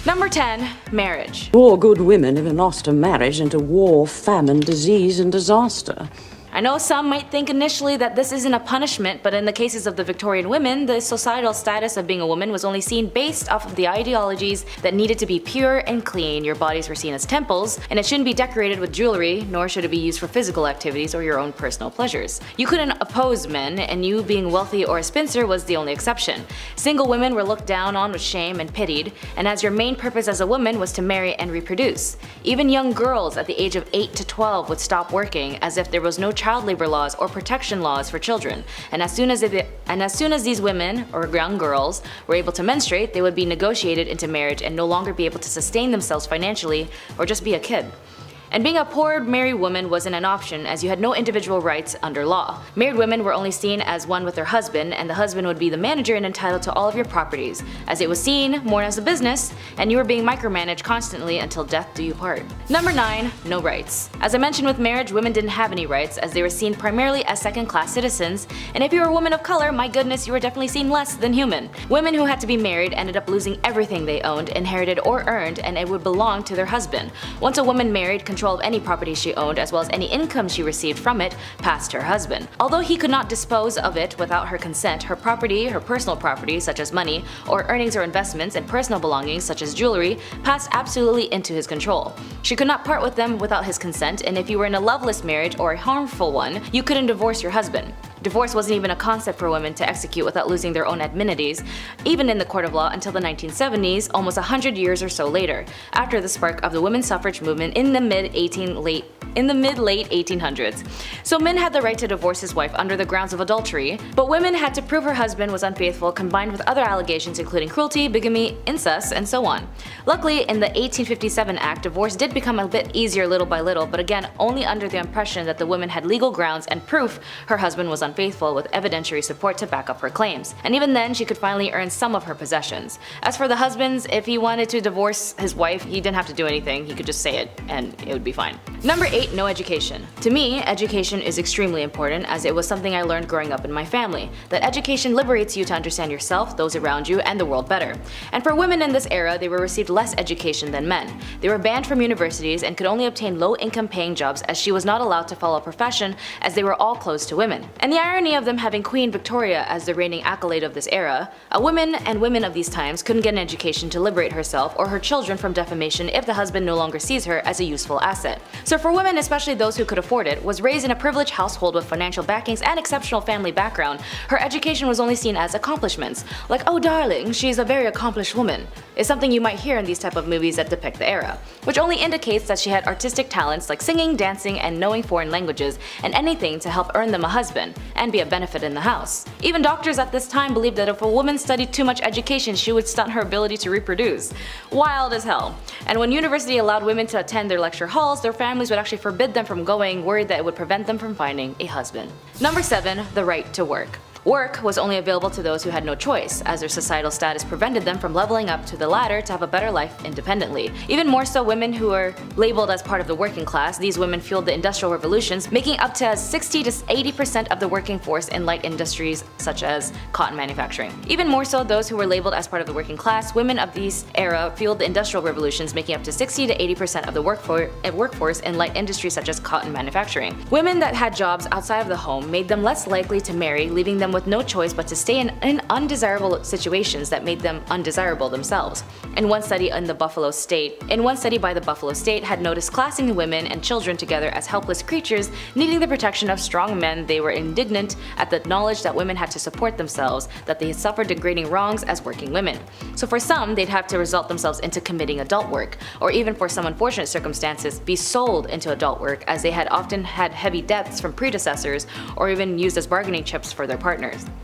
Number 10. Marriage. More good women have lost to marriage and to war, famine, disease, and disaster. I know some might think initially that this isn't a punishment, but in the cases of the Victorian women, the societal status of being a woman was only seen based off of the ideologies that needed to be pure and clean. Your bodies were seen as temples, and it shouldn't be decorated with jewelry, nor should it be used for physical activities or your own personal pleasures. You couldn't oppose men, and you being wealthy or a spinster was the only exception. Single women were looked down on with shame and pitied, and as your main purpose as a woman was to marry and reproduce. Even young girls at the age of 8 to 12 would stop working as if there was no child labor laws or protection laws for children, and as soon as these women or young girls were able to menstruate, they would be negotiated into marriage and no longer be able to sustain themselves financially or just be a kid. And being a poor married woman wasn't an option, as you had no individual rights under law. Married women were only seen as one with their husband, and the husband would be the manager and entitled to all of your properties, as it was seen more as a business, and you were being micromanaged constantly until death do you part. Number 9. No rights. As I mentioned with marriage, women didn't have any rights, as they were seen primarily as second-class citizens, and if you were a woman of color, my goodness, you were definitely seen less than human. Women who had to be married ended up losing everything they owned, inherited, or earned, and it would belong to their husband. Once a woman married, control of any property she owned as well as any income she received from it passed her husband. Although he could not dispose of it without her consent, her property, her personal property such as money or earnings or investments, and personal belongings such as jewelry passed absolutely into his control. She could not part with them without his consent, and if you were in a loveless marriage or a harmful one, you couldn't divorce your husband. Divorce wasn't even a concept for women to execute without losing their own amenities, even in the court of law until the 1970s, almost 100 years or so later, after the spark of the women's suffrage movement in the mid-late 1800s. So men had the right to divorce his wife under the grounds of adultery, but women had to prove her husband was unfaithful, combined with other allegations including cruelty, bigamy, incest, and so on. Luckily, in the 1857 Act, divorce did become a bit easier little by little, but again only under the impression that the woman had legal grounds and proof her husband was unfaithful, with evidentiary support to back up her claims. And even then, she could finally earn some of her possessions. As for the husbands, if he wanted to divorce his wife, he didn't have to do anything, he could just say it and it would be fine. Number 8. No education. To me, education is extremely important, as it was something I learned growing up in my family, that education liberates you to understand yourself, those around you, and the world better. And for women in this era, they were received less education than men. They were banned from universities and could only obtain low-income paying jobs, as she was not allowed to follow a profession, as they were all closed to women. And the irony of them having Queen Victoria as the reigning accolade of this era, a woman and women of these times couldn't get an education to liberate herself or her children from defamation if the husband no longer sees her as a useful asset. So for women, especially those who could afford it, was raised in a privileged household with financial backings and exceptional family background, her education was only seen as accomplishments. Like, oh darling, she's a very accomplished woman, is something you might hear in these type of movies that depict the era, which only indicates that she had artistic talents like singing, dancing, and knowing foreign languages, and anything to help earn them a husband and be a benefit in the house. Even doctors at this time believed that if a woman studied too much education, she would stunt her ability to reproduce. Wild as hell. And when university allowed women to attend their lecture halls, their families would actually forbid them from going, worried that it would prevent them from finding a husband. Number 7. The right to work. Work was only available to those who had no choice, as their societal status prevented them from leveling up to the ladder to have a better life independently. Even more so, women who were labeled as part of the working class, these women fueled the industrial revolutions, making up to 60 to 80% of the working force in light industries such as cotton manufacturing. Even more so, those who were labeled as part of the working class, women of this era fueled the industrial revolutions, making up to 60 to 80% of the workforce in light industries such as cotton manufacturing. Women that had jobs outside of the home made them less likely to marry, leaving them with no choice but to stay in undesirable situations that made them undesirable themselves. In one study by the Buffalo State had noticed classing the women and children together as helpless creatures needing the protection of strong men. They were indignant at the knowledge that women had to support themselves, that they had suffered degrading wrongs as working women. So for some, they'd have to result themselves into committing adult work, or even for some unfortunate circumstances, be sold into adult work, as they had often had heavy debts from predecessors or even used as bargaining chips for their partners.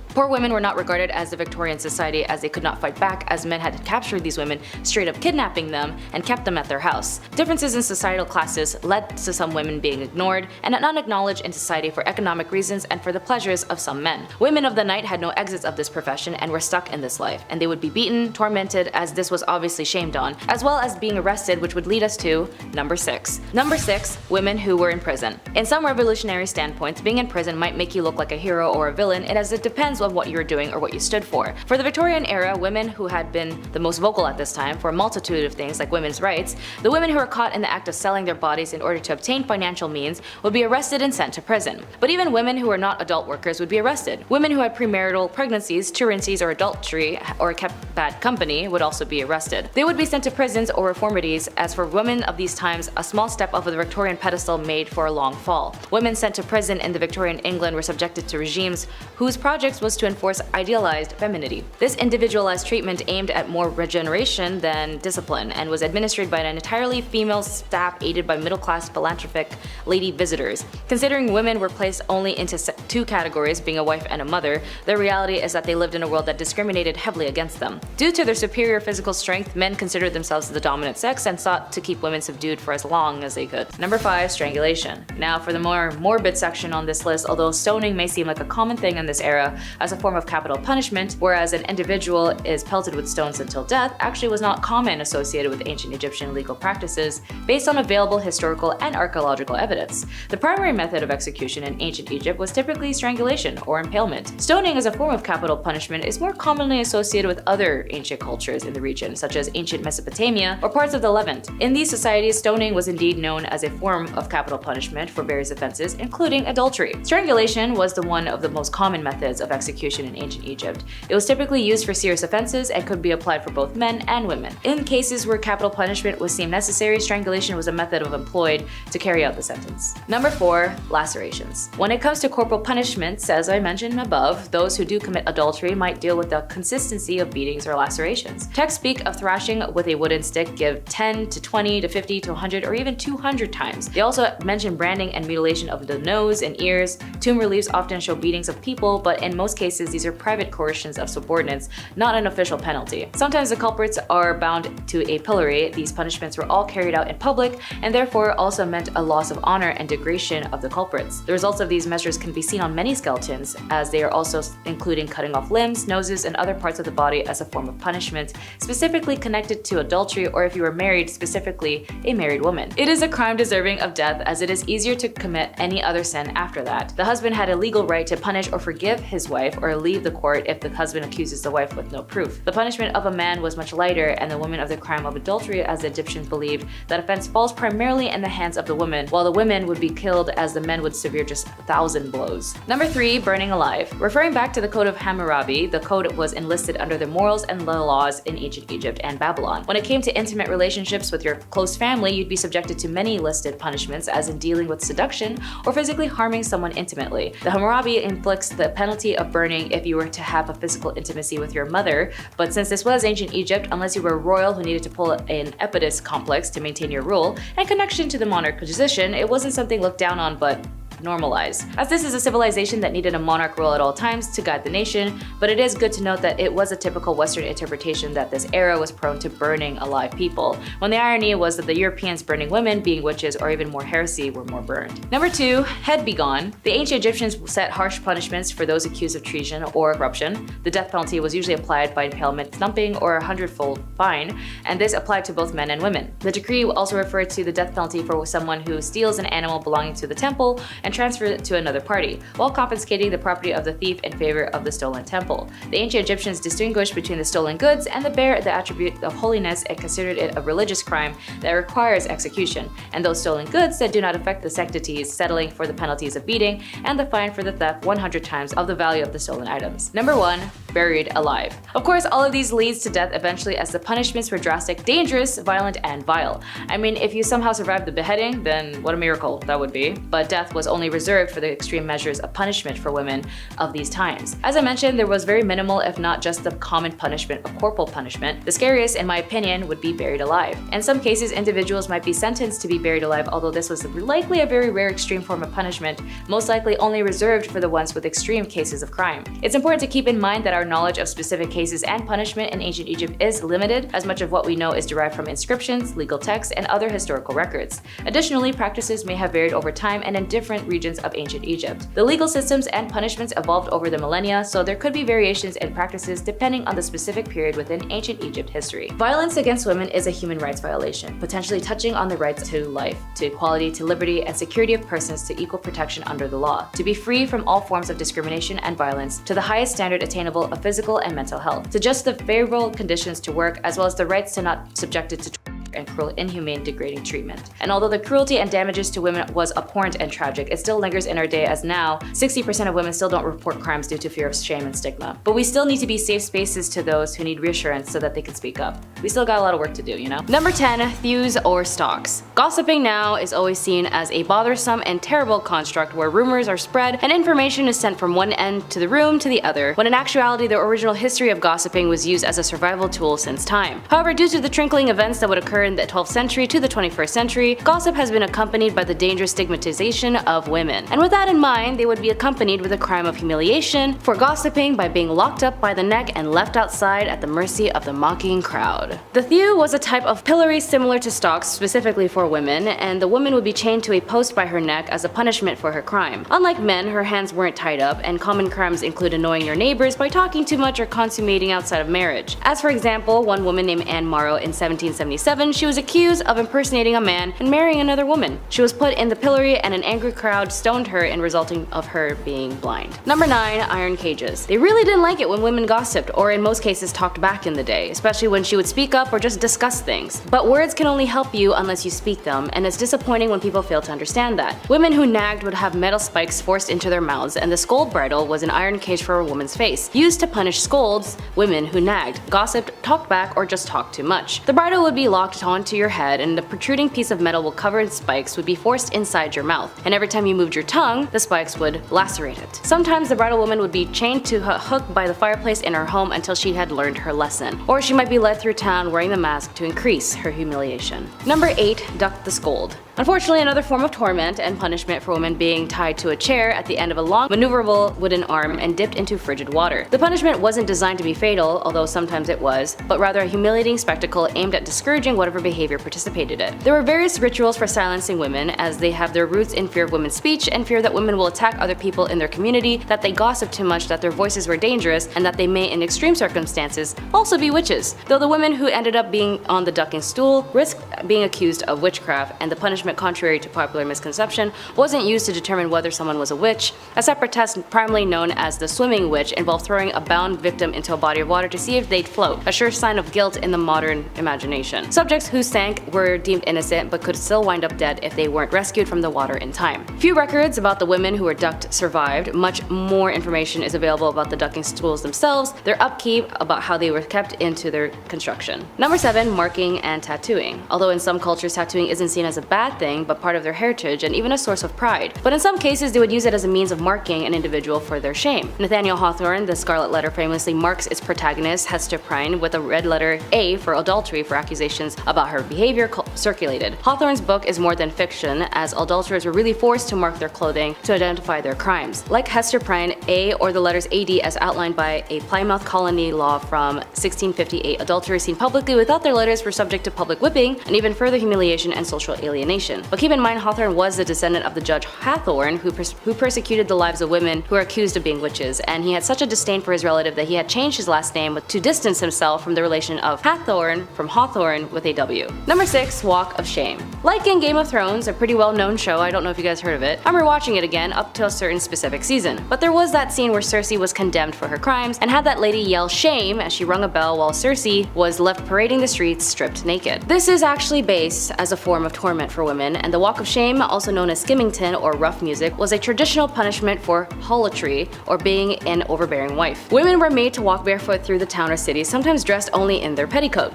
Poor women were not regarded as the Victorian society, as they could not fight back, as men had captured these women, straight up kidnapping them, and kept them at their house. Differences in societal classes led to some women being ignored and unacknowledged in society for economic reasons and for the pleasures of some men. Women of the night had no exits of this profession and were stuck in this life, and they would be beaten, tormented, as this was obviously shamed on, as well as being arrested, which would lead us to number 6. Number 6. Women who were in prison. In some revolutionary standpoints, being in prison might make you look like a hero or a villain, as it depends of what you were doing or what you stood for. For the Victorian era, women who had been the most vocal at this time for a multitude of things like women's rights, the women who were caught in the act of selling their bodies in order to obtain financial means would be arrested and sent to prison. But even women who were not adult workers would be arrested. Women who had premarital pregnancies, truancies, or adultery, or kept bad company would also be arrested. They would be sent to prisons or reformities. As for women of these times, a small step off of the Victorian pedestal made for a long fall. Women sent to prison in the Victorian England were subjected to regimes whose project was to enforce idealized femininity. This individualized treatment aimed at more regeneration than discipline and was administered by an entirely female staff aided by middle-class philanthropic lady visitors. Considering women were placed only into two categories, being a wife and a mother, the reality is that they lived in a world that discriminated heavily against them. Due to their superior physical strength, men considered themselves the dominant sex and sought to keep women subdued for as long as they could. Number 5. Strangulation. Now for the more morbid section on this list, although stoning may seem like a common thing in this era as a form of capital punishment, whereas an individual is pelted with stones until death actually was not common associated with ancient Egyptian legal practices based on available historical and archaeological evidence. The primary method of execution in ancient Egypt was typically strangulation or impalement. Stoning as a form of capital punishment is more commonly associated with other ancient cultures in the region, such as ancient Mesopotamia or parts of the Levant. In these societies, stoning was indeed known as a form of capital punishment for various offenses, including adultery. Strangulation was one of the most common methods of execution in ancient Egypt. It was typically used for serious offenses and could be applied for both men and women. In cases where capital punishment was deemed necessary, strangulation was a method employed to carry out the sentence. Number 4. Lacerations. When it comes to corporal punishments, as I mentioned above, those who do commit adultery might deal with the consistency of beatings or lacerations. Texts speak of thrashing with a wooden stick, give 10 to 20 to 50 to 100 or even 200 times. They also mention branding and mutilation of the nose and ears. Tomb reliefs often show beatings of people, but in most cases these are private coercions of subordinates, not an official penalty. Sometimes the culprits are bound to a pillory. These punishments were all carried out in public and therefore also meant a loss of honor and degradation of the culprits. The results of these measures can be seen on many skeletons, as they are also including cutting off limbs, noses, and other parts of the body as a form of punishment, specifically connected to adultery or if you were married, specifically a married woman. It is a crime deserving of death, as it is easier to commit any other sin after that. The husband had a legal right to punish or forgive his wife or leave the court if the husband accuses the wife with no proof. The punishment of a man was much lighter and the woman of the crime of adultery, as the Egyptians believed that offense falls primarily in the hands of the woman, while the women would be killed as the men would severe just 1,000 blows. Number 3. Burning alive. Referring back to the Code of Hammurabi, the code was enlisted under the morals and the laws in ancient Egypt and Babylon. When it came to intimate relationships with your close family, you'd be subjected to many listed punishments, as in dealing with seduction or physically harming someone intimately. The Hammurabi inflicts the penalty of burning if you were to have a physical intimacy with your mother, but since this was ancient Egypt, unless you were a royal who needed to pull an Oedipus complex to maintain your rule and connection to the monarch position, it wasn't something looked down on but normalized. As this is a civilization that needed a monarch rule at all times to guide the nation, but it is good to note that it was a typical Western interpretation that this era was prone to burning alive people, when the irony was that the Europeans burning women, being witches or even more heresy, were more burned. Number 2. Head be gone. The ancient Egyptians set harsh punishments for those accused of treason or corruption. The death penalty was usually applied by impalement, thumping, or a 100-fold fine, and this applied to both men and women. The decree also referred to the death penalty for someone who steals an animal belonging to the temple and transfer it to another party, while confiscating the property of the thief in favor of the stolen temple. The ancient Egyptians distinguished between the stolen goods and the attribute of holiness, and considered it a religious crime that requires execution, and those stolen goods that do not affect the sanctities, settling for the penalties of beating and the fine for the theft 100 times of the value of the stolen items. Number 1. Buried alive. Of course, all of these leads to death eventually, as the punishments were drastic, dangerous, violent, and vile. I mean, if you somehow survived the beheading, then what a miracle that would be. But death was only reserved for the extreme measures of punishment for women of these times. As I mentioned, there was very minimal, if not just the common punishment of corporal punishment. The scariest, in my opinion, would be buried alive. In some cases, individuals might be sentenced to be buried alive, although this was likely a very rare extreme form of punishment, most likely only reserved for the ones with extreme cases of crime. It's important to keep in mind that our knowledge of specific cases and punishment in ancient Egypt is limited, as much of what we know is derived from inscriptions, legal texts, and other historical records. Additionally, practices may have varied over time and in different regions of ancient Egypt. The legal systems and punishments evolved over the millennia, so there could be variations in practices depending on the specific period within ancient Egypt history. Violence against women is a human rights violation, potentially touching on the rights to life, to equality, to liberty, and security of persons, to equal protection under the law, to be free from all forms of discrimination and violence, to the highest standard attainable of physical and mental health, to just the favorable conditions to work, as well as the rights to not subjected to and cruel, inhumane, degrading treatment. And although the cruelty and damages to women was abhorrent and tragic, it still lingers in our day, as now 60% of women still don't report crimes due to fear of shame and stigma. But we still need to be safe spaces to those who need reassurance so that they can speak up. We still got a lot of work to do, you know? Number 10, thews or stalks. Gossiping now is always seen as a bothersome and terrible construct where rumors are spread and information is sent from one end to the room to the other, when in actuality the original history of gossiping was used as a survival tool since time. However, due to the trickling events that would occur in the 12th century to the 21st century, gossip has been accompanied by the dangerous stigmatization of women. And with that in mind, they would be accompanied with a crime of humiliation for gossiping by being locked up by the neck and left outside at the mercy of the mocking crowd. The thew was a type of pillory similar to stocks specifically for women, and the woman would be chained to a post by her neck as a punishment for her crime. Unlike men, her hands weren't tied up, and common crimes include annoying your neighbors by talking too much or consummating outside of marriage. As for example, one woman named Anne Morrow in 1777, she was accused of impersonating a man and marrying another woman. She was put in the pillory and an angry crowd stoned her in resulting of her being blind. Number 9, iron cages. They really didn't like it when women gossiped, or in most cases talked back in the day, especially when she would speak up or just discuss things. But words can only help you unless you speak them, and it's disappointing when people fail to understand that. Women who nagged would have metal spikes forced into their mouths, and the scold bridle was an iron cage for a woman's face, used to punish scolds, women who nagged, gossiped, talked back, or just talked too much. The bridle would be locked onto your head, and the protruding piece of metal covered in spikes would be forced inside your mouth, and every time you moved your tongue, the spikes would lacerate it. Sometimes the bridal woman would be chained to a hook by the fireplace in her home until she had learned her lesson, or she might be led through town wearing the mask to increase her humiliation. Number 8, duck the scold. Unfortunately, another form of torment and punishment for women being tied to a chair at the end of a long, maneuverable wooden arm and dipped into frigid water. The punishment wasn't designed to be fatal, although sometimes it was, but rather a humiliating spectacle aimed at discouraging whatever behavior participated in it. There were various rituals for silencing women, as they have their roots in fear of women's speech and fear that women will attack other people in their community, that they gossip too much, that their voices were dangerous, and that they may, in extreme circumstances, also be witches. Though the women who ended up being on the ducking stool risked being accused of witchcraft, and the punishment, contrary to popular misconception, wasn't used to determine whether someone was a witch. A separate test, primarily known as the swimming witch, involved throwing a bound victim into a body of water to see if they'd float, a sure sign of guilt in the modern imagination. Subjects who sank were deemed innocent but could still wind up dead if they weren't rescued from the water in time. Few records about the women who were ducked survived. Much more information is available about the ducking stools themselves, their upkeep, about how they were kept into their construction. Number 7, marking and tattooing. Although in some cultures tattooing isn't seen as a bad thing, but part of their heritage and even a source of pride. But in some cases, they would use it as a means of marking an individual for their shame. Nathaniel Hawthorne, The Scarlet Letter, famously marks its protagonist, Hester Prynne, with a red letter A for adultery for accusations about her behavior circulated. Hawthorne's book is more than fiction, as adulterers were really forced to mark their clothing to identify their crimes. Like Hester Prynne, A or the letters AD as outlined by a Plymouth colony law from 1658, adulterers seen publicly without their letters were subject to public whipping and even further humiliation and social alienation. But keep in mind, Hawthorne was the descendant of the Judge Hathorne, who persecuted the lives of women who were accused of being witches, and he had such a disdain for his relative that he had changed his last name to distance himself from the relation of Hathorne from Hawthorne with a W. Number 6, Walk of Shame. Like in Game of Thrones, a pretty well-known show, I don't know if you guys heard of it, I'm rewatching it again up to a certain specific season. But there was that scene where Cersei was condemned for her crimes and had that lady yell shame as she rung a bell while Cersei was left parading the streets stripped naked. This is actually based as a form of torment for women, and the Walk of Shame, also known as skimmington or rough music, was a traditional punishment for harlotry or being an overbearing wife. Women were made to walk barefoot through the town or city, sometimes dressed only in their petticoat.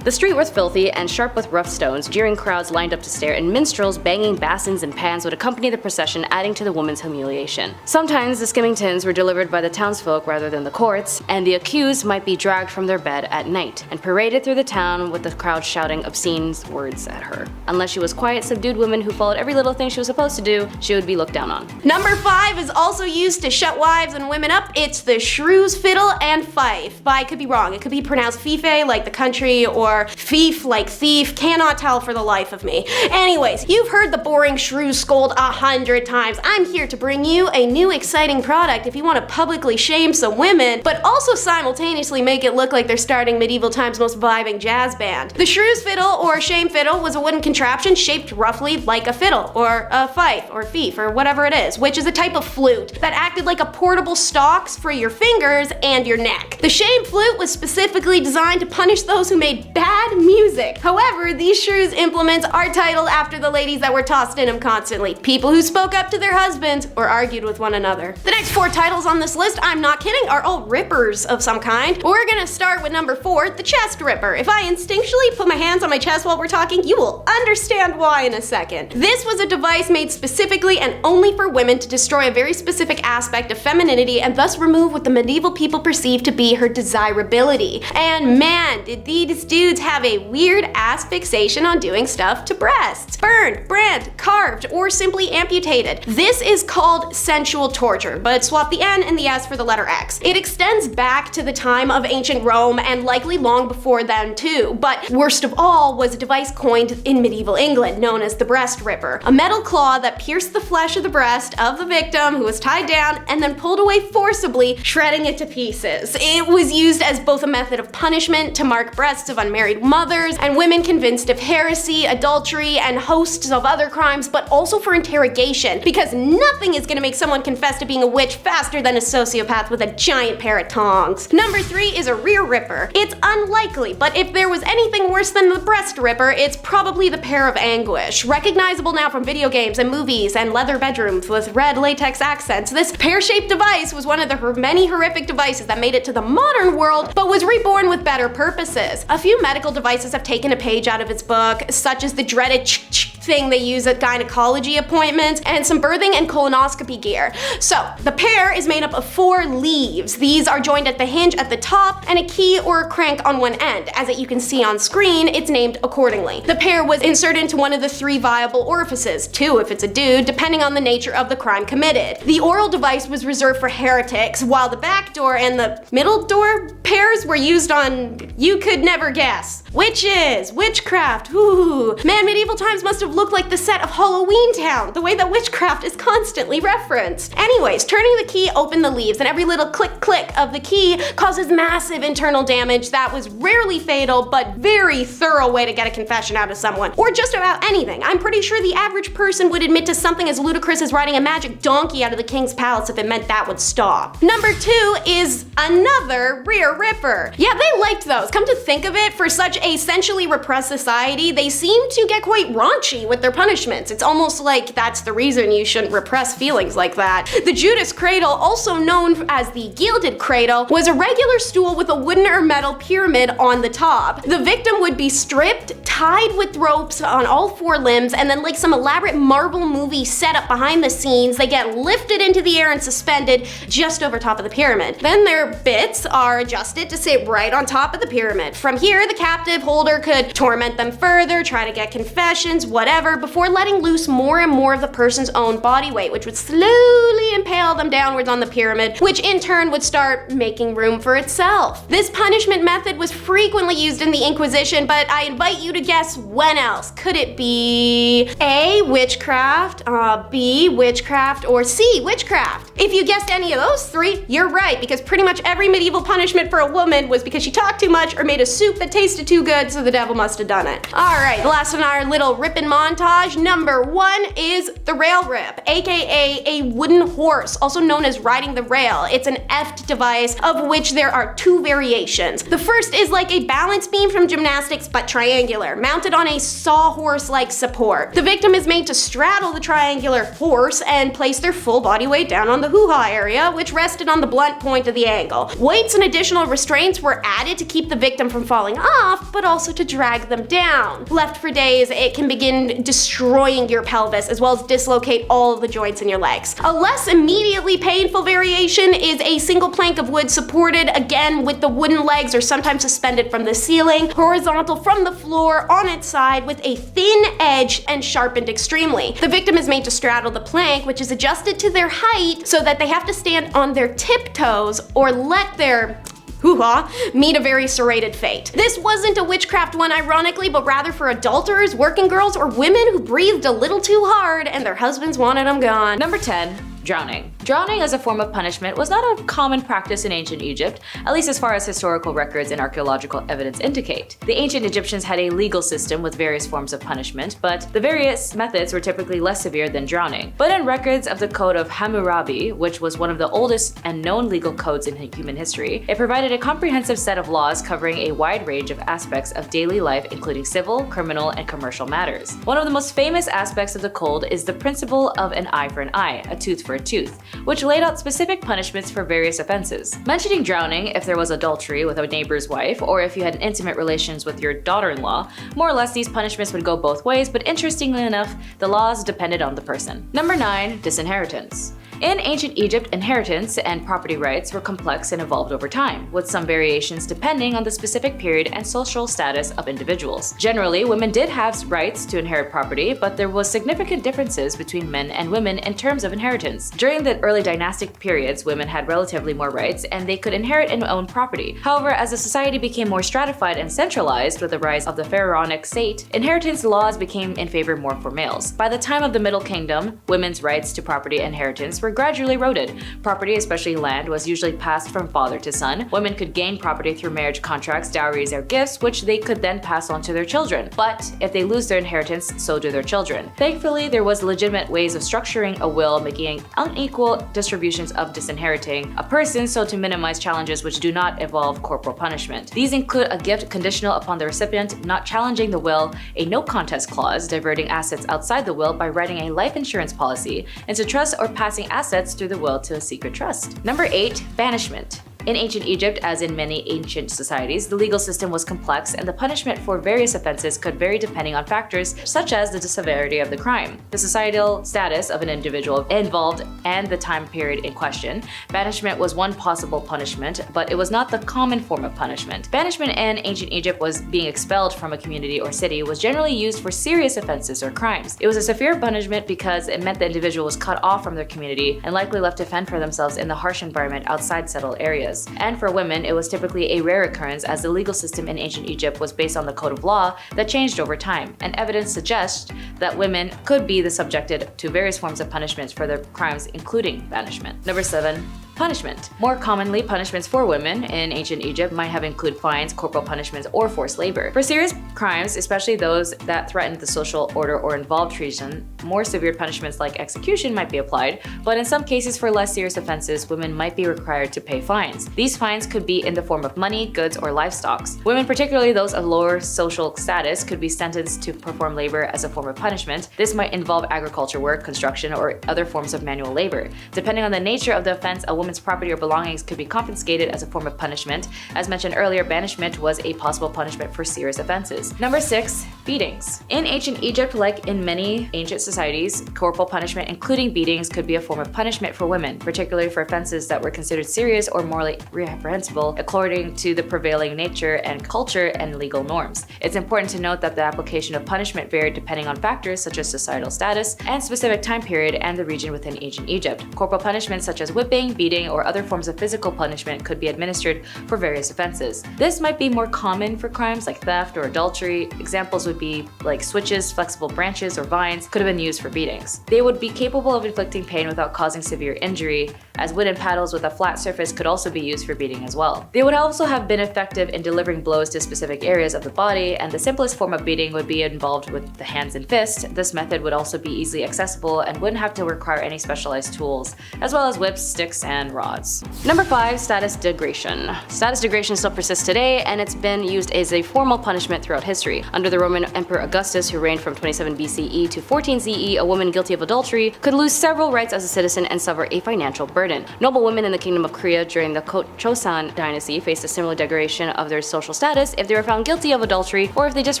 The street was filthy and sharp with rough stones, jeering crowds lined up to stare, and minstrels banging basins and pans would accompany the procession, adding to the woman's humiliation. Sometimes the skimmingtons were delivered by the townsfolk rather than the courts, and the accused might be dragged from their bed at night and paraded through the town with the crowd shouting obscene words at her. Unless she was quiet, subdued woman who followed every little thing she was supposed to do, she would be looked down on. Number 5 is also used to shut wives and women up. It's the Shrew Fiddle and Fife. I could be wrong. It could be pronounced fife like the country victory or thief like thief, cannot tell for the life of me. Anyways, you've heard the boring shrew scold 100 times. I'm here to bring you a new exciting product if you want to publicly shame some women, but also simultaneously make it look like they're starting medieval times' most vibing jazz band. The Shrew Fiddle, or shame fiddle, was a wooden contraption shaped roughly like a fiddle, or a fife, or fief, or whatever it is, which is a type of flute that acted like a portable stocks for your fingers and your neck. The shame flute was specifically designed to punish those who made bad music. However, these shrews implements are titled after the ladies that were tossed in them constantly, people who spoke up to their husbands or argued with one another. The next 4 titles on this list, I'm not kidding, are all rippers of some kind. We're gonna start with number 4, the chest ripper. If I instinctually put my hands on my chest while we're talking, you will understand why in a second. This was a device made specifically and only for women to destroy a very specific aspect of femininity and thus remove what the medieval people perceived to be her desirability. And man, did these dudes have a weird ass fixation on doing stuff to breasts. Burned, brand, carved, or simply amputated. This is called sensual torture, but swap the N and the S for the letter X. It extends back to the time of ancient Rome and likely long before then too, but worst of all was a device coined in medieval England known as the breast ripper. A metal claw that pierced the flesh of the breast of the victim who was tied down and then pulled away forcibly, shredding it to pieces. It was used as both a method of punishment to mark breasts of unmarried mothers and women convinced of heresy, adultery, and hosts of other crimes, but also for interrogation, because nothing is gonna make someone confess to being a witch faster than a sociopath with a giant pair of tongs. Number 3 is a rear ripper. It's unlikely, but if there was anything worse than the breast ripper, it's probably the pair of anguish. Recognizable now from video games and movies and leather bedrooms with red latex accents, this pear-shaped device was one of the many horrific devices that made it to the modern world, but was reborn with better purposes. A few medical devices have taken a page out of its book, such as the dreaded thing they use at gynecology appointments, and some birthing and colonoscopy gear. So, the pear is made up of 4 leaves. These are joined at the hinge at the top and a key or a crank on one end. As you can see on screen, it's named accordingly. The pear was inserted into one of the 3 viable orifices, 2 if it's a dude, depending on the nature of the crime committed. The oral device was reserved for heretics, while the back door and the middle door pears were used on, you could never guess, witches, witchcraft. Ooh. Man, medieval times must have looked like the set of Halloween Town, the way that witchcraft is constantly referenced. Anyways, turning the key opened the leaves, and every little click of the key causes massive internal damage that was rarely fatal, but very thorough way to get a confession out of someone, or just about anything. I'm pretty sure the average person would admit to something as ludicrous as riding a magic donkey out of the king's palace if it meant that would stop. Number 2 is another rear ripper. Yeah, they liked those. Come to think of it, for such a essentially repressed society, they seem to get quite raunchy with their punishments. It's almost like that's the reason you shouldn't repress feelings like that. The Judas cradle, also known as the Gilded Cradle, was a regular stool with a wooden or metal pyramid on the top. The victim would be stripped, tied with ropes on all 4 limbs, and then like some elaborate Marvel movie setup behind the scenes, they get lifted into the air and suspended just over top of the pyramid. Then their bits are adjusted to sit right on top of the pyramid. From here, the captive holder could torment them further, try to get confessions, whatever, before letting loose more and more of the person's own body weight, which would slowly impale them downwards on the pyramid, which in turn would start making room for itself. This punishment method was frequently used in the Inquisition, but I invite you to guess when else. Could it be A, witchcraft, B, witchcraft, or C, witchcraft? If you guessed any of those 3, you're right, because pretty much every medieval punishment for a woman was because she talked too much or made a soup that tasted too good, so the devil must have done it. Alright, the last in our little ripping montage, number 1 is the rail rip, aka a wooden horse, also known as riding the rail. It's an effed device of which there are 2 variations. The first is like a balance beam from gymnastics but triangular, mounted on a sawhorse-like support. The victim is made to straddle the triangular horse and place their full body weight down on the hoo-ha area, which rested on the blunt point of the angle. Weights and additional restraints were added to keep the victim from falling off, but also to drag them down. Left for days, it can begin destroying your pelvis as well as dislocate all of the joints in your legs. A less immediately painful variation is a single plank of wood supported, again with the wooden legs or sometimes suspended from the ceiling, horizontal from the floor on its side with a thin edge and sharpened extremely. The victim is made to straddle the plank, which is adjusted to their height so that they have to stand on their tiptoes or let their hoo-ha, meet a very serrated fate. This wasn't a witchcraft one ironically, but rather for adulterers, working girls, or women who breathed a little too hard and their husbands wanted them gone. Number 10. Drowning. Drowning as a form of punishment was not a common practice in ancient Egypt, at least as far as historical records and archaeological evidence indicate. The ancient Egyptians had a legal system with various forms of punishment, but the various methods were typically less severe than drowning. But in records of the Code of Hammurabi, which was one of the oldest and known legal codes in human history, it provided a comprehensive set of laws covering a wide range of aspects of daily life, including civil, criminal, and commercial matters. One of the most famous aspects of the code is the principle of an eye for an eye, a tooth for a tooth, which laid out specific punishments for various offenses. Mentioning drowning if there was adultery with a neighbor's wife, or if you had intimate relations with your daughter-in-law, more or less these punishments would go both ways, but interestingly enough, the laws depended on the person. Number 9. Disinheritance. In ancient Egypt, inheritance and property rights were complex and evolved over time, with some variations depending on the specific period and social status of individuals. Generally, women did have rights to inherit property, but there was significant differences between men and women in terms of inheritance. During the early dynastic periods, women had relatively more rights and they could inherit and own property. However, as the society became more stratified and centralized with the rise of the pharaonic state, inheritance laws became in favor more for males. By the time of the Middle Kingdom, women's rights to property and inheritance were gradually eroded. Property, especially land, was usually passed from father to son. Women could gain property through marriage contracts, dowries, or gifts, which they could then pass on to their children. But if they lose their inheritance, so do their children. Thankfully, there was legitimate ways of structuring a will, making unequal distributions of disinheriting a person so to minimize challenges which do not involve corporal punishment. These include a gift conditional upon the recipient not challenging the will, a no contest clause, diverting assets outside the will by writing a life insurance policy into trust, or passing assets through the will to a secret trust. Number 8. Banishment. In ancient Egypt, as in many ancient societies, the legal system was complex and the punishment for various offenses could vary depending on factors such as the severity of the crime, the societal status of an individual involved, and the time period in question. Banishment was one possible punishment, but it was not the common form of punishment. Banishment in ancient Egypt was being expelled from a community or city was generally used for serious offenses or crimes. It was a severe punishment because it meant the individual was cut off from their community and likely left to fend for themselves in the harsh environment outside settled areas. And for women, it was typically a rare occurrence as the legal system in ancient Egypt was based on the code of law that changed over time, and evidence suggests that women could be subjected to various forms of punishments for their crimes, including banishment. Number 7. Punishment. More commonly, punishments for women in ancient Egypt might have included fines, corporal punishments, or forced labor. For serious crimes, especially those that threatened the social order or involved treason, more severe punishments like execution might be applied, but in some cases for less serious offenses, women might be required to pay fines. These fines could be in the form of money, goods, or livestock. Women, particularly those of lower social status, could be sentenced to perform labor as a form of punishment. This might involve agriculture work, construction, or other forms of manual labor. Depending on the nature of the offense, a woman's property or belongings could be confiscated as a form of punishment. As mentioned earlier, banishment was a possible punishment for serious offenses. Number 6. Beatings. In ancient Egypt, like in many ancient societies, corporal punishment, including beatings, could be a form of punishment for women, particularly for offenses that were considered serious or morally reprehensible according to the prevailing nature and culture and legal norms. It's important to note that the application of punishment varied depending on factors such as societal status and specific time period and the region within ancient Egypt. Corporal punishments such as whipping, beating, or other forms of physical punishment could be administered for various offenses. This might be more common for crimes like theft or adultery. Examples would be like switches, flexible branches, or vines could have been used for beatings. They would be capable of inflicting pain without causing severe injury, as wooden paddles with a flat surface could also be used for beating as well. They would also have been effective in delivering blows to specific areas of the body, and the simplest form of beating would be involved with the hands and fists. This method would also be easily accessible and wouldn't have to require any specialized tools, as well as whips, sticks, and rods. Number 5. Status degradation. Status degradation still persists today, and it's been used as a formal punishment throughout history. Under the Roman Emperor Augustus, who reigned from 27 BCE to 14 CE, a woman guilty of adultery could lose several rights as a citizen and suffer a financial burden. Noble women in the Kingdom of Korea during the Chosun dynasty faced a similar degradation of their social status if they were found guilty of adultery or if they just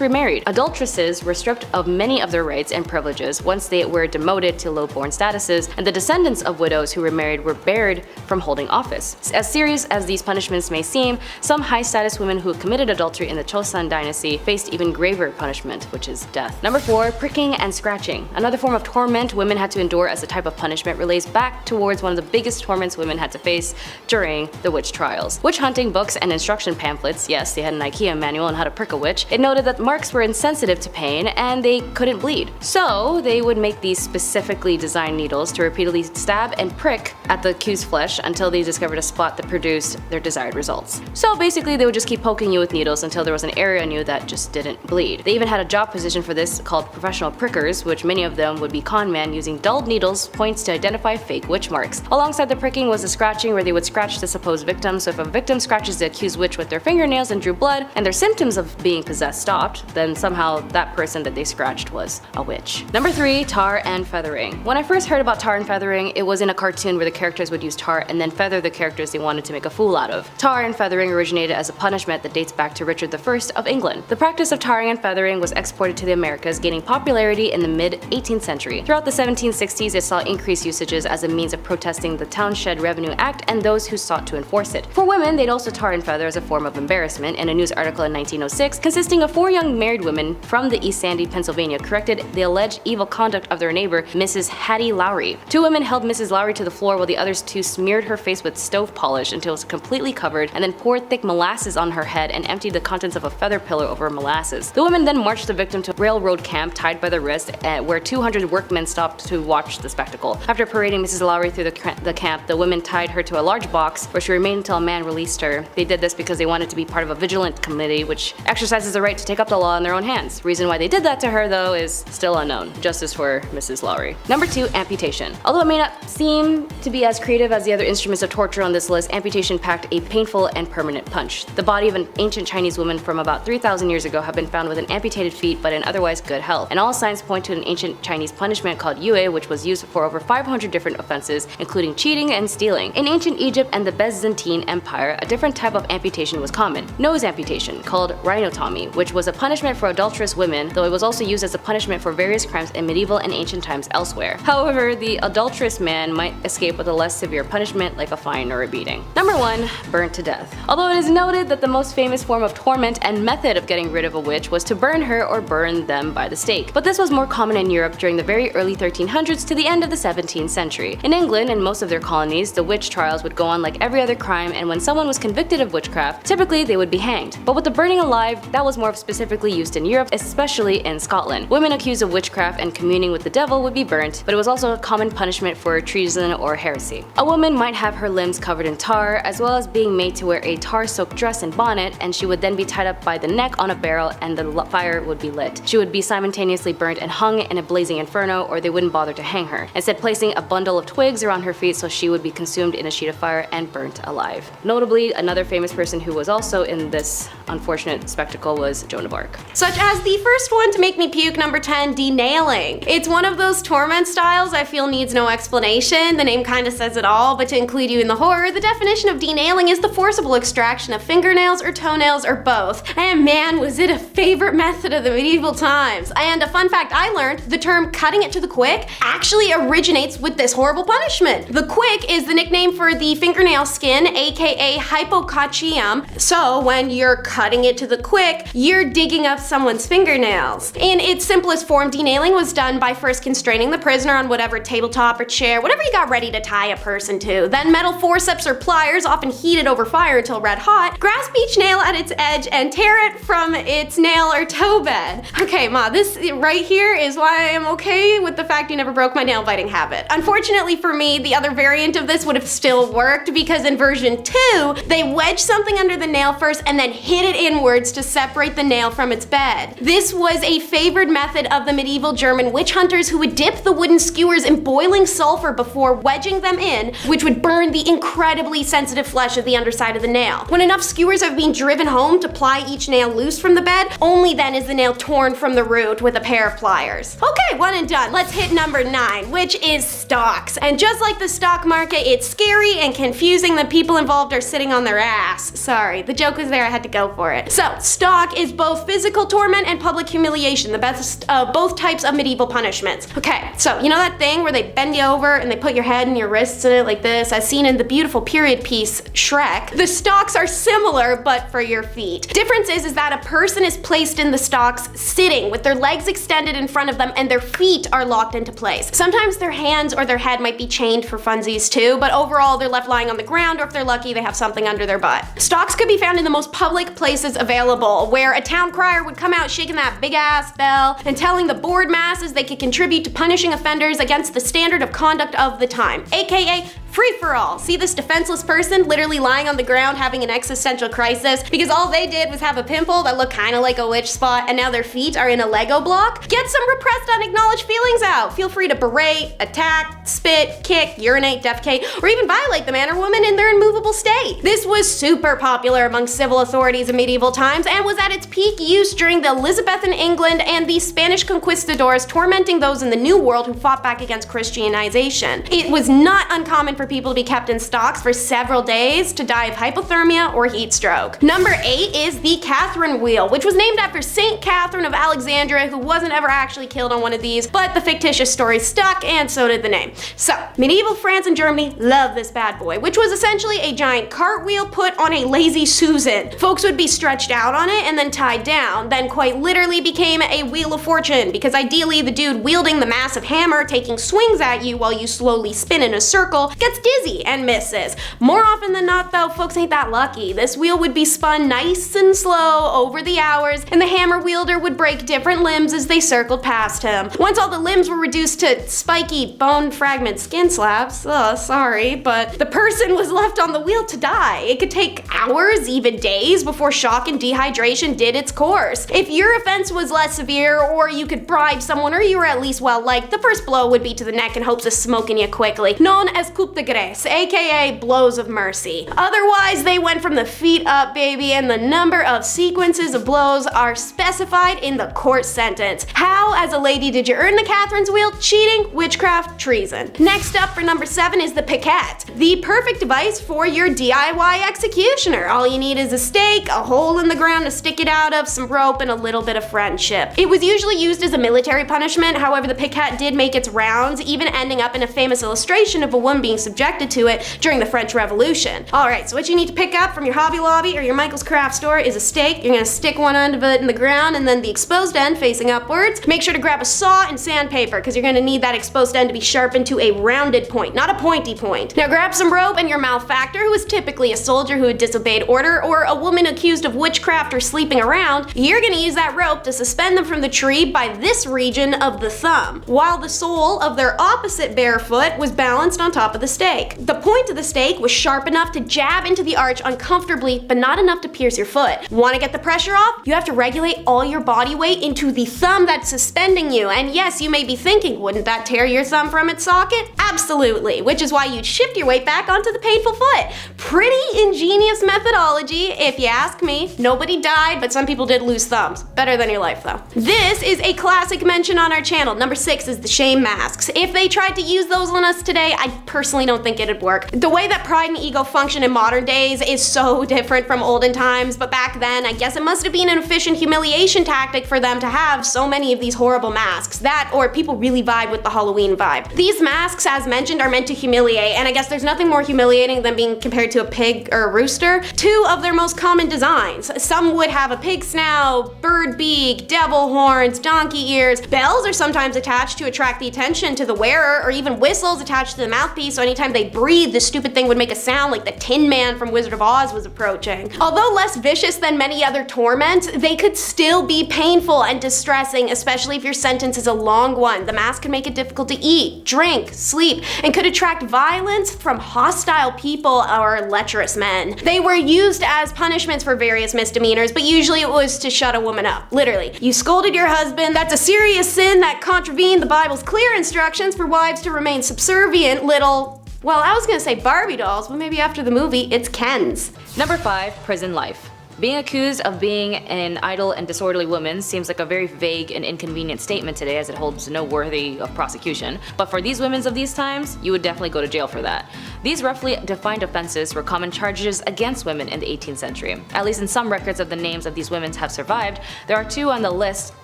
remarried. Adulteresses were stripped of many of their rights and privileges once they were demoted to low-born statuses, and the descendants of widows who remarried were barred from holding office. As serious as these punishments may seem, some high-status women who committed adultery in the Chosun dynasty faced even graver punishment, which is death. Number 4. Pricking and scratching. Another form of torment women had to endure as a type of punishment relates back towards one of the biggest biggest torments women had to face during the witch trials. Witch hunting books and instruction pamphlets, yes, they had an IKEA manual on how to prick a witch, it noted that marks were insensitive to pain and they couldn't bleed. So they would make these specifically designed needles to repeatedly stab and prick at the accused flesh until they discovered a spot that produced their desired results. So basically they would just keep poking you with needles until there was an area on you that just didn't bleed. They even had a job position for this called professional prickers, which many of them would be con men using dulled needles points to identify fake witch marks. Alongside the pricking was the scratching, where they would scratch the supposed victim. So if a victim scratches the accused witch with their fingernails and drew blood and their symptoms of being possessed stopped, then somehow that person that they scratched was a witch. Number 3, tar and feathering. When I first heard about tar and feathering, it was in a cartoon where the characters would use tar and then feather the characters they wanted to make a fool out of. Tar and feathering originated as a punishment that dates back to Richard I of England. The practice of tarring and feathering was exported to the Americas, gaining popularity in the mid-18th century. Throughout the 1760s, it saw increased usages as a means of protesting the Townshend Revenue Act and those who sought to enforce it. For women, they'd also tar and feather as a form of embarrassment. In a news article in 1906, consisting of 4 young married women from the East Sandy, Pennsylvania, corrected the alleged evil conduct of their neighbor, Mrs. Hattie Lowry. 2 women held Mrs. Lowry to the floor while the others 2 smeared her face with stove polish until it was completely covered, and then poured thick molasses on her head and emptied the contents of a feather pillow over molasses. The women then marched the victim to a railroad camp tied by the wrist, where 200 workmen stopped to watch the spectacle. After parading Mrs. Lowry through the camp, the women tied her to a large box where she remained until a man released her. They did this because they wanted to be part of a vigilant committee which exercises the right to take up the law in their own hands. Reason why they did that to her, though, is still unknown. Justice for Mrs. Lowry. Number 2, amputation. Although it may not seem to be as creative as the other instruments of torture on this list, amputation packed a painful and permanent punch. The body of an ancient Chinese woman from about 3,000 years ago have been found with an amputated feet but in otherwise good health, and all signs point to an ancient Chinese punishment called yue, which was used for over 500 different offenses, including cheating and stealing. In ancient Egypt and the Byzantine Empire, a different type of amputation was common: nose amputation, called rhinotomy, which was a punishment for adulterous women, though it was also used as a punishment for various crimes in medieval and ancient times elsewhere. However, the adulterous man might escape with a less severe punishment like a fine or a beating. Number 1, burnt to death. Although it is noted that the most famous form of torment and method of getting rid of a witch was to burn her or burn them by the stake, but this was more common in Europe during the very early 1300s to the end of the 17th century. In England and most of their colonies, the witch trials would go on like every other crime, and when someone was convicted of witchcraft, typically they would be hanged. But with the burning alive, that was more specifically used in Europe, especially in Scotland. Women accused of witchcraft and communing with the devil would be burnt, but it was also a common punishment for treason or heresy. A woman might have her limbs covered in tar, as well as being made to wear a tar-soaked dress and bonnet, and she would then be tied up by the neck on a barrel and the fire would be lit. She would be simultaneously burnt and hung in a blazing inferno, or they wouldn't bother to hang her, instead placing a bundle of twigs around her feet so she would be consumed in a sheet of fire and burnt alive. Notably, another famous person who was also in this unfortunate spectacle was Joan of Arc. Such as the first one to make me puke, number 10, denailing. It's one of those torment styles I feel needs no explanation. The name kinda says it all, but to include you in the horror, the definition of denailing is the forcible extraction of fingernails or toenails or both. And man, was it a favorite method of the medieval times. And a fun fact I learned, the term cutting it to the quick actually originates with this horrible punishment. The quick is the nickname for the fingernail skin, aka hypococceium. So when you're cutting it to the quick, you're digging up someone's fingernails. In its simplest form, denailing was done by first constraining the prisoner on whatever tabletop or chair, whatever you got ready to tie a person to. Then metal forceps or pliers, often heated over fire until red hot, grasp each nail at its edge and tear it from its nail or toe bed. Okay, Ma, this right here is why I am okay with the fact you never broke my nail biting habit. Unfortunately for me, the other variant of this would have still worked, because in version 2, they wedged something under the nail first and then hit it inwards to separate the nail from its bed. This was a favored method of the medieval German witch hunters, who would dip the wooden skewers in boiling sulfur before wedging them in, which would burn the incredibly sensitive flesh of the underside of the nail. When enough skewers have been driven home to ply each nail loose from the bed, only then is the nail torn from the root with a pair of pliers. Okay, one and done. Let's hit number 9, which is stocks. And just like the stock market, it's scary and confusing. The people involved are sitting on their ass. Sorry, the joke was there, I had to go for it. So, stock is both physical torment and public humiliation, the best of both types of medieval punishments. Okay, so you know that thing where they bend you over and they put your head and your wrists in it like this, as seen in the beautiful period piece Shrek? The stocks are similar, but for your feet. Difference is that a person is placed in the stocks sitting with their legs extended in front of them and their feet are locked into place. Sometimes their hands or their head might be chained for funsies onesies too, but overall they're left lying on the ground, or if they're lucky, they have something under their butt. Stocks could be found in the most public places available, where a town crier would come out shaking that big ass bell and telling the bored masses they could contribute to punishing offenders against the standard of conduct of the time, aka free-for-all. See this defenseless person literally lying on the ground having an existential crisis because all they did was have a pimple that looked kind of like a witch spot, and now their feet are in a Lego block? Get some repressed, unacknowledged feelings out. Feel free to berate, attack, spit, kick, urinate, defecate, or even violate the man or woman in their immovable state. This was super popular among civil authorities in medieval times and was at its peak use during the Elizabethan England and the Spanish conquistadors tormenting those in the New World who fought back against Christianization. It was not uncommon for people to be kept in stocks for several days to die of hypothermia or heat stroke. Number 8 is the Catherine wheel, which was named after Saint Catherine of Alexandria, who wasn't ever actually killed on one of these, but the fictitious story stuck and so did the name. So, medieval France and Germany loved this bad boy, which was essentially a giant cartwheel put on a lazy Susan. Folks would be stretched out on it and then tied down, then quite literally became a wheel of fortune, because ideally the dude wielding the massive hammer taking swings at you while you slowly spin in a circle gets dizzy and misses. More often than not though, folks ain't that lucky. This wheel would be spun nice and slow over the hours, and the hammer wielder would break different limbs as they circled past him. Once all the limbs were reduced to spiky bone fragment skin slabs, sorry, but the person was left on the wheel to die. It could take hours, even days, before shock and dehydration did its course. If your offense was less severe, or you could bribe someone, or you were at least well liked, the first blow would be to the neck in hopes of smoking you quickly, known as coup de grace, aka blows of mercy. Otherwise, they went from the feet up, baby, and the number of sequences of blows are specified in the court sentence. How, as a lady, did you earn the Catherine's wheel? Cheating, witchcraft, treason. Next up for number 7 is the piquette, the perfect device for your DIY executioner. All you need is a stake, a hole in the ground to stick it out of, some rope, and a little bit of friendship. It was usually used as a military punishment, however the piquette did make its rounds, even ending up in a famous illustration of a woman being subjected to it during the French Revolution. Alright, so what you need to pick up from your Hobby Lobby or your Michael's Craft store is a stake. You're gonna stick one end of it in the ground and then the exposed end facing upwards. Make sure to grab a saw and sandpaper, because you're gonna need that exposed end to be sharpened to a rounded point, not a pointy point. Now grab some rope and your malefactor, who is typically a soldier who had disobeyed order, or a woman accused of witchcraft or sleeping around. You're gonna use that rope to suspend them from the tree by this region of the thumb, while the sole of their opposite bare foot was balanced on top of the stake. The point of the stake was sharp enough to jab into the arch uncomfortably, but not enough to pierce your foot. Want to get the pressure off? You have to regulate all your body weight into the thumb that's suspending you. And yes, you may be thinking, wouldn't that tear your thumb from its socket? Absolutely, which is why you'd shift your weight back onto the painful foot. Pretty ingenious methodology, if you ask me. Nobody died, but some people did lose thumbs. Better than your life though. This is a classic mention on our channel. Number 6 is the shame masks. If they tried to use those on us today, I personally don't think it'd work. The way that pride and ego function in modern days is so different from olden times, but back then I guess it must have been an efficient humiliation tactic for them to have so many of these horrible masks. That, or people really vibe with the Halloween vibe. These masks, as mentioned, are meant to humiliate, and I guess there's nothing more humiliating than being compared to a pig or a rooster. 2 of their most common designs. Some would have a pig snout, bird beak, devil horns, donkey ears. Bells are sometimes attached to attract the attention to the wearer, or even whistles attached to the mouthpiece, so anytime they breathe, the stupid thing would make a sound like the Tin Man from Wizard of Oz was approaching. Although less vicious than many other torments, they could still be painful and distressing, especially if your sentence is a long one. The mask can make it difficult to eat, drink, sleep, and could attract violence from hostile people or lecherous men. They were used as punishments for various misdemeanors, but usually it was to shut a woman up. Literally. You scolded your husband, that's a serious sin that contravened the Bible's clear instructions for wives to remain subservient little, well, I was gonna say Barbie dolls, but maybe after the movie, it's Kens. Number 5, prison life. Being accused of being an idle and disorderly woman seems like a very vague and inconvenient statement today, as it holds no worthy of prosecution. But for these women of these times, you would definitely go to jail for that. These roughly defined offenses were common charges against women in the 18th century. At least in some records of the names of these women have survived, there are 2 on the list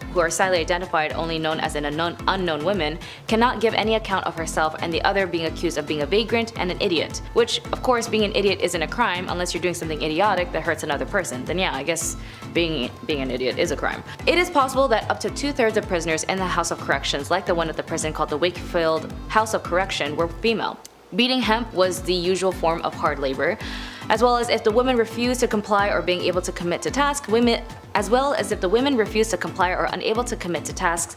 who are sadly identified only known as an unknown woman, cannot give any account of herself, and the other being accused of being a vagrant and an idiot. Which, of course, being an idiot isn't a crime unless you're doing something idiotic that hurts another person. Then yeah, I guess being an idiot is a crime. It is possible that up to 2/3 of prisoners in the House of Corrections, like the one at the prison called the Wakefield House of Correction, were female. Beating hemp was the usual form of hard labor, as well as if the women refused to comply or being able to commit to tasks,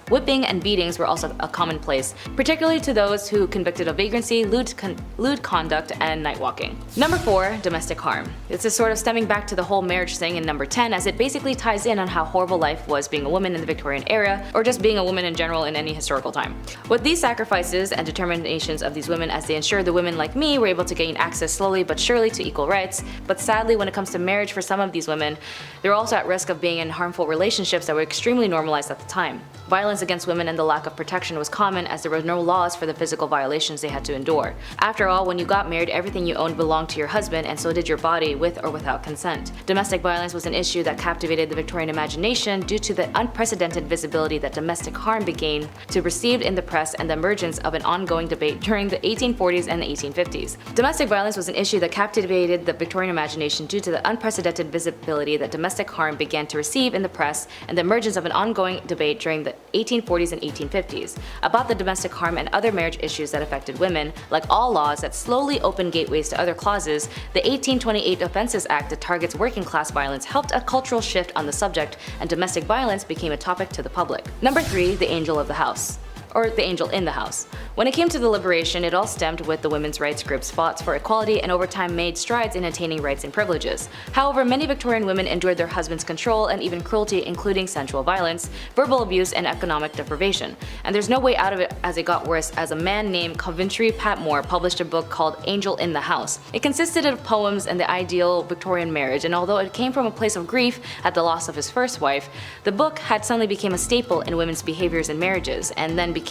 whipping and beatings were also a commonplace, particularly to those who convicted of vagrancy, lewd conduct, and night walking. Number 4, domestic harm. This is sort of stemming back to the whole marriage thing in number 10, as it basically ties in on how horrible life was being a woman in the Victorian era, or just being a woman in general in any historical time. With these sacrifices and determinations of these women, as they ensured the women like me were able to gain access slowly but surely to equal rights, but sadly when it comes to marriage for some of these women, they're also at risk of being in harmful relationships that were extremely normalized at the time. Violence against women and the lack of protection was common, as there were no laws for the physical violations they had to endure. After all, when you got married, everything you owned belonged to your husband, and so did your body, with or without consent. Domestic violence was an issue that captivated the Victorian imagination due to the unprecedented visibility that domestic harm began to receive in the press and the emergence of an ongoing debate during the 1840s and the 1850s. Domestic violence was an issue that captivated the Victorian imagination due to the unprecedented visibility that domestic harm began to receive in the press and the emergence of an ongoing debate during the 1840s and 1850s about the domestic harm and other marriage issues that affected women. Like all laws that slowly opened gateways to other clauses, the 1828 Offences Act that targets working class violence helped a cultural shift on the subject, and domestic violence became a topic to the public. Number 3, the angel of the house. Or the angel in the house. When it came to the liberation, it all stemmed with the women's rights groups fought for equality and over time made strides in attaining rights and privileges. However, many Victorian women endured their husband's control and even cruelty, including sensual violence, verbal abuse, and economic deprivation. And there's no way out of it, as it got worse, as a man named Coventry Patmore published a book called Angel in the House. It consisted of poems and the ideal Victorian marriage, and although it came from a place of grief at the loss of his first wife, the book had suddenly become a staple in women's behaviors in marriages, and then became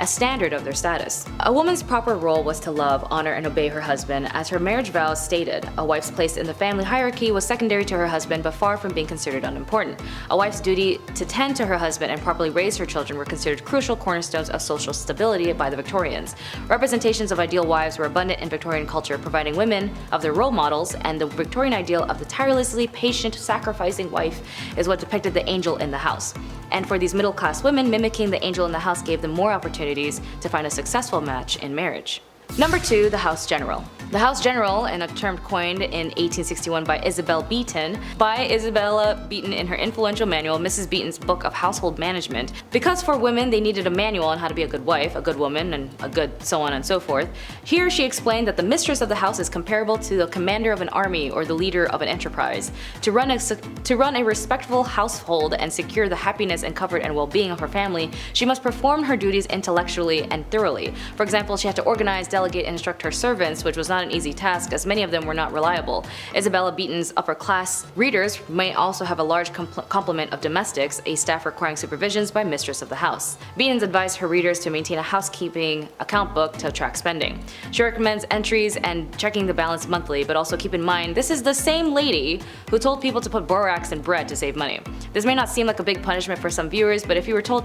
a standard of their status. A woman's proper role was to love, honor, and obey her husband, as her marriage vows stated. A wife's place in the family hierarchy was secondary to her husband, but far from being considered unimportant. A wife's duty to tend to her husband and properly raise her children were considered crucial cornerstones of social stability by the Victorians. Representations of ideal wives were abundant in Victorian culture, providing women of their role models, and the Victorian ideal of the tirelessly patient, sacrificing wife is what depicted the angel in the house. And for these middle-class women, mimicking the angel in the house gave them more opportunities to find a successful match in marriage. Number 2, the House General. The House General, and a term coined in 1861 by Isabella Beeton in her influential manual, Mrs. Beeton's Book of Household Management. Because for women they needed a manual on how to be a good wife, a good woman, and a good so on and so forth. Here she explained that the mistress of the house is comparable to the commander of an army or the leader of an enterprise. To run a respectful household and secure the happiness and comfort and well-being of her family, she must perform her duties intellectually and thoroughly. For example, she had to organize, delegate, and instruct her servants, which was not an easy task as many of them were not reliable. Isabella Beeton's upper-class readers may also have a large complement of domestics, a staff requiring supervisions by mistress of the house. Beeton's advised her readers to maintain a housekeeping account book to track spending. She recommends entries and checking the balance monthly, but also keep in mind this is the same lady who told people to put borax in bread to save money. This may not seem like a big punishment for some viewers, but if you were told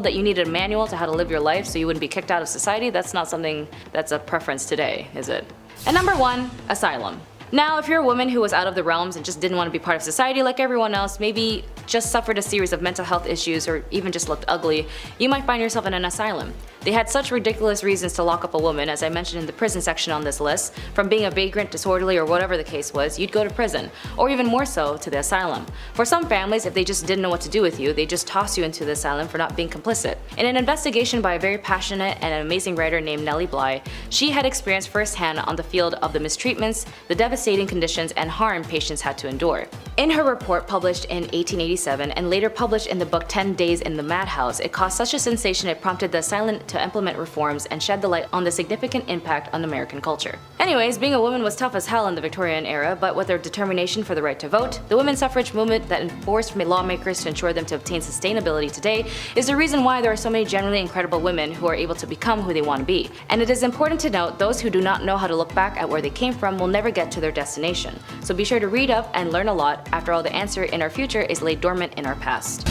that you needed a manual to how to live your life so you wouldn't be kicked out of society, that's not something that's a preference today, is it? And number 1, asylum. Now, if you're a woman who was out of the realms and just didn't want to be part of society like everyone else, maybe just suffered a series of mental health issues or even just looked ugly, you might find yourself in an asylum. They had such ridiculous reasons to lock up a woman, as I mentioned in the prison section on this list. From being a vagrant, disorderly, or whatever the case was, you'd go to prison, or even more so, to the asylum. For some families, if they just didn't know what to do with you, they just toss you into the asylum for not being complicit. In an investigation by a very passionate and amazing writer named Nellie Bly, she had experienced firsthand on the field of the mistreatments, the devastating conditions, and harm patients had to endure. In her report published in 1887 and later published in the book 10 Days in the Madhouse, it caused such a sensation it prompted the asylum to implement reforms and shed the light on the significant impact on American culture. Anyways, being a woman was tough as hell in the Victorian era, but with their determination for the right to vote, the women's suffrage movement that enforced lawmakers to ensure them to obtain sustainability today is the reason why there are so many genuinely incredible women who are able to become who they want to be. And it is important to note those who do not know how to look back at where they came from will never get to their destination. So be sure to read up and learn a lot. After all, the answer in our future is laid dormant in our past.